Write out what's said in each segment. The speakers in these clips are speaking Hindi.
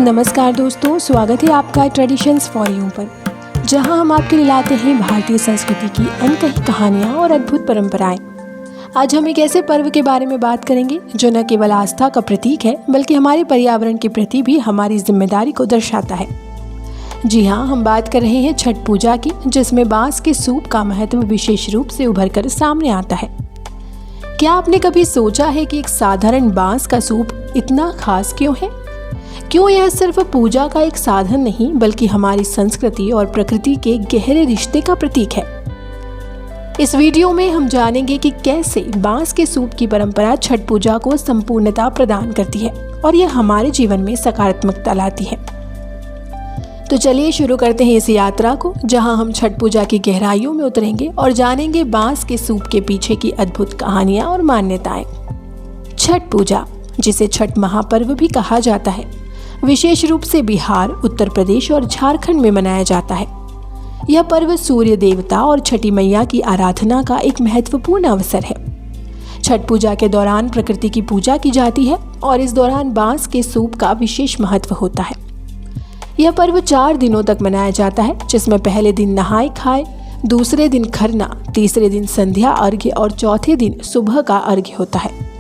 नमस्कार दोस्तों, स्वागत है आपका ट्रेडिशंस फॉर यू पर, जहां हम आपके लिए लाते हैं भारतीय संस्कृति की अनकही कहानियां और अद्भुत परंपराएं। आज हम एक ऐसे पर्व के बारे में बात करेंगे जो न केवल आस्था का प्रतीक है बल्कि हमारे पर्यावरण के प्रति भी हमारी जिम्मेदारी को दर्शाता है। जी हाँ, हम बात कर रहे हैं छठ पूजा की, जिसमें बांस के सूप का महत्व विशेष रूप से उभर कर सामने आता है। क्या आपने कभी सोचा है कि एक साधारण बांस का सूप इतना खास क्यों है? क्यों यह सिर्फ पूजा का एक साधन नहीं बल्कि हमारी संस्कृति और प्रकृति के गहरे रिश्ते का प्रतीक है। इस वीडियो में हम जानेंगे कि कैसे बांस के सूप की परंपरा छठ पूजा को संपूर्णता प्रदान करती है और यह हमारे जीवन में सकारात्मकता लाती है। तो चलिए शुरू करते हैं इस यात्रा को, जहां हम छठ पूजा की गहराइयों में उतरेंगे और जानेंगे बांस के सूप के पीछे की अद्भुत कहानियां और मान्यताएं। छठ पूजा, जिसे छठ महापर्व भी कहा जाता है, विशेष रूप से बिहार, उत्तर प्रदेश और झारखंड में मनाया जाता है। यह पर्व सूर्य देवता और छठी मैया की आराधना का एक महत्वपूर्ण अवसर है। छठ पूजा के दौरान प्रकृति की पूजा की जाती है और इस दौरान बांस के सूप का विशेष महत्व होता है। यह पर्व 4 दिनों तक मनाया जाता है, जिसमें पहले दिन नहाय खाए, दूसरे दिन खरना, तीसरे दिन संध्या अर्घ्य और चौथे दिन सुबह का अर्घ्य होता है।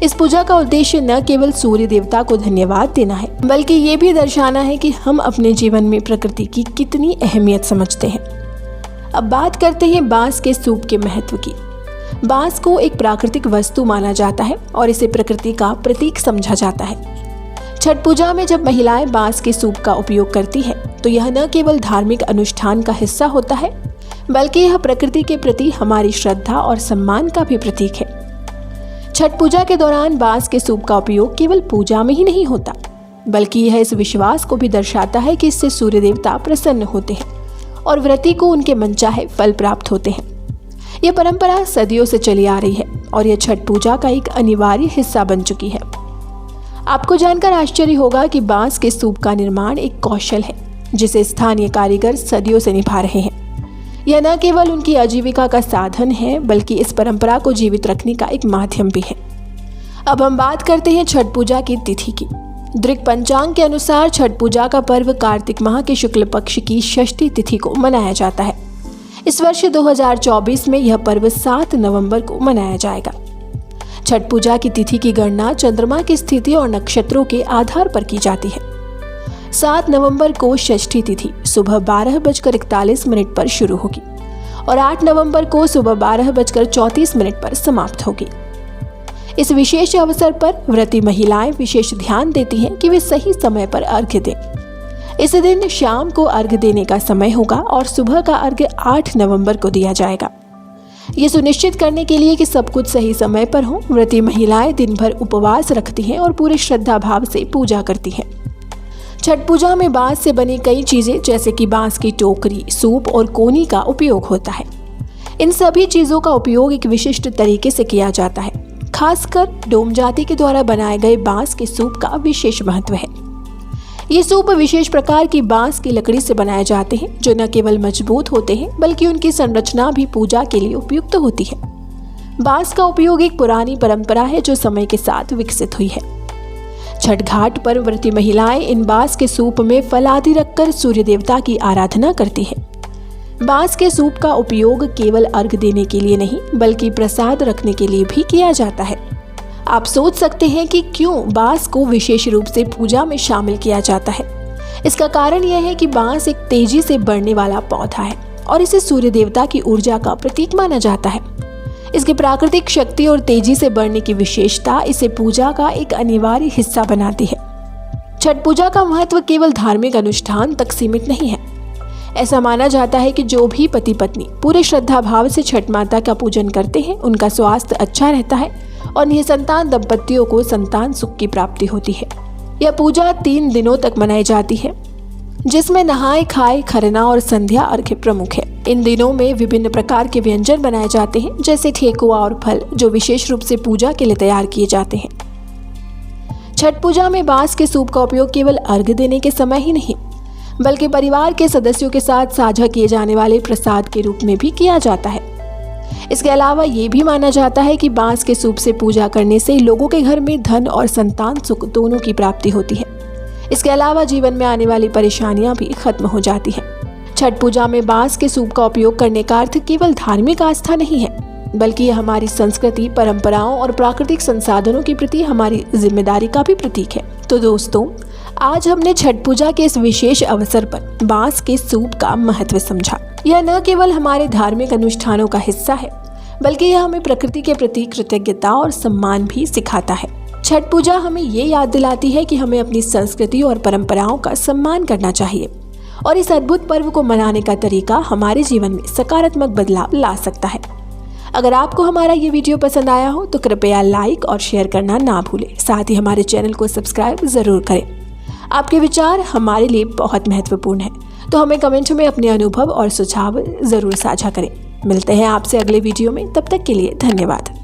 इस पूजा का उद्देश्य न केवल सूर्य देवता को धन्यवाद देना है बल्कि ये भी दर्शाना है कि हम अपने जीवन में प्रकृति की कितनी अहमियत समझते हैं। अब बात करते हैं बांस के सूप के महत्व की। बांस को एक प्राकृतिक वस्तु माना जाता है और इसे प्रकृति का प्रतीक समझा जाता है। छठ पूजा में जब महिलाएं बांस के सूप का उपयोग करती हैं, तो यह न केवल धार्मिक अनुष्ठान का हिस्सा होता है बल्कि यह प्रकृति के प्रति हमारी श्रद्धा और सम्मान का भी प्रतीक है। छठ पूजा के दौरान बांस के सूप का उपयोग केवल पूजा में ही नहीं होता बल्कि यह इस विश्वास को भी दर्शाता है कि इससे सूर्य देवता प्रसन्न होते हैं और व्रती को उनके मनचाहे फल प्राप्त होते हैं। यह परंपरा सदियों से चली आ रही है और यह छठ पूजा का एक अनिवार्य हिस्सा बन चुकी है। आपको जानकर आश्चर्य होगा कि बांस के सूप का निर्माण एक कौशल है जिसे स्थानीय कारीगर सदियों से निभा रहे हैं। यह न केवल उनकी आजीविका का साधन है बल्कि इस परंपरा को जीवित रखने का एक माध्यम भी है। अब हम बात करते हैं छठ पूजा की तिथि की। दृक पंचांग के अनुसार छठ पूजा का पर्व कार्तिक माह के शुक्ल पक्ष की षष्ठी तिथि को मनाया जाता है। इस वर्ष 2024 में यह पर्व 7 नवंबर को मनाया जाएगा। छठ पूजा की तिथि की गणना चंद्रमा की स्थिति और नक्षत्रों के आधार पर की जाती है। 7 नवंबर को षष्ठी तिथि सुबह 12:41 पर शुरू होगी और 8 नवंबर को सुबह 12:34 पर समाप्त होगी। इस विशेष अवसर पर व्रती महिलाएं विशेष ध्यान देती हैं कि वे सही समय पर अर्घ्य दें। इस दिन शाम को अर्घ्य देने का समय होगा और सुबह का अर्घ्य 8 नवंबर को दिया जाएगा। ये सुनिश्चित करने के लिए कि सब कुछ सही समय पर हो, व्रती महिलाएं दिन भर उपवास रखती हैं और पूरे श्रद्धा भाव से पूजा करती हैं। छठ पूजा में बांस से बनी कई चीजें जैसे कि बांस की टोकरी, सूप और कोनी का उपयोग होता है। इन सभी चीजों का उपयोग एक विशिष्ट तरीके से किया जाता है। खासकर डोम जाति के द्वारा बनाए गए बांस के सूप का विशेष महत्व है। ये सूप विशेष प्रकार की बांस की लकड़ी से बनाए जाते हैं जो न केवल मजबूत होते हैं बल्कि उनकी संरचना भी पूजा के लिए उपयुक्त होती है। बांस का उपयोग एक पुरानी परंपरा है जो समय के साथ विकसित हुई है। छठ घाट पर व्रती महिलाएं इन बांस के सूप में फल आदि रखकर सूर्य देवता की आराधना करती हैं। बांस के सूप का उपयोग केवल अर्घ देने के लिए नहीं बल्कि प्रसाद रखने के लिए भी किया जाता है। आप सोच सकते हैं कि क्यों बांस को विशेष रूप से पूजा में शामिल किया जाता है। इसका कारण यह है कि बांस एक तेजी से बढ़ने वाला पौधा है और इसे सूर्य देवता की ऊर्जा का प्रतीक माना जाता है। इसकी प्राकृतिक शक्ति और तेजी से बढ़ने की विशेषता इसे पूजा का एक अनिवार्य हिस्सा बनाती है। छठ पूजा का महत्व केवल धार्मिक अनुष्ठान तक सीमित नहीं है। ऐसा माना जाता है कि जो भी पति पत्नी पूरे श्रद्धा भाव से छठ माता का पूजन करते हैं, उनका स्वास्थ्य अच्छा रहता है और निसंतान दंपतियों को संतान सुख की प्राप्ति होती है। यह पूजा 3 दिनों तक मनाई जाती है, जिसमें नहाय खाए, खरना और संध्या अर्घ्य प्रमुख है। इन दिनों में विभिन्न प्रकार के व्यंजन बनाए जाते हैं जैसे ठेकुआ और फल, जो विशेष रूप से पूजा के लिए तैयार किए जाते हैं। छठ पूजा में बांस के सूप का उपयोग केवल अर्घ्य देने के समय ही नहीं बल्कि परिवार के सदस्यों के साथ साझा किए जाने वाले प्रसाद के रूप में भी किया जाता है। इसके अलावा ये भी माना जाता है कि बांस के सूप से पूजा करने से लोगों के घर में धन और संतान सुख दोनों की प्राप्ति होती है। इसके अलावा जीवन में आने वाली परेशानियां भी खत्म हो जाती हैं। छठ पूजा में बांस के सूप का उपयोग करने का अर्थ केवल धार्मिक आस्था नहीं है, बल्कि यह हमारी संस्कृति, परंपराओं और प्राकृतिक संसाधनों के प्रति हमारी जिम्मेदारी का भी प्रतीक है। तो दोस्तों, आज हमने छठ पूजा के इस विशेष अवसर पर बांस के सूप का महत्व समझा। यह न केवल हमारे धार्मिक अनुष्ठानों का हिस्सा है, बल्कि यह हमें प्रकृति के प्रति कृतज्ञता और सम्मान भी सिखाता है। छठ पूजा हमें ये याद दिलाती है कि हमें अपनी संस्कृति और परंपराओं का सम्मान करना चाहिए और इस अद्भुत पर्व को मनाने का तरीका हमारे जीवन में सकारात्मक बदलाव ला सकता है। अगर आपको हमारा ये वीडियो पसंद आया हो तो कृपया लाइक और शेयर करना ना भूलें। साथ ही हमारे चैनल को सब्सक्राइब जरूर करें। आपके विचार हमारे लिए बहुत महत्वपूर्ण है, तो हमें कमेंट में अपने अनुभव और सुझाव जरूर साझा करें। मिलते हैं आपसे अगले वीडियो में, तब तक के लिए धन्यवाद।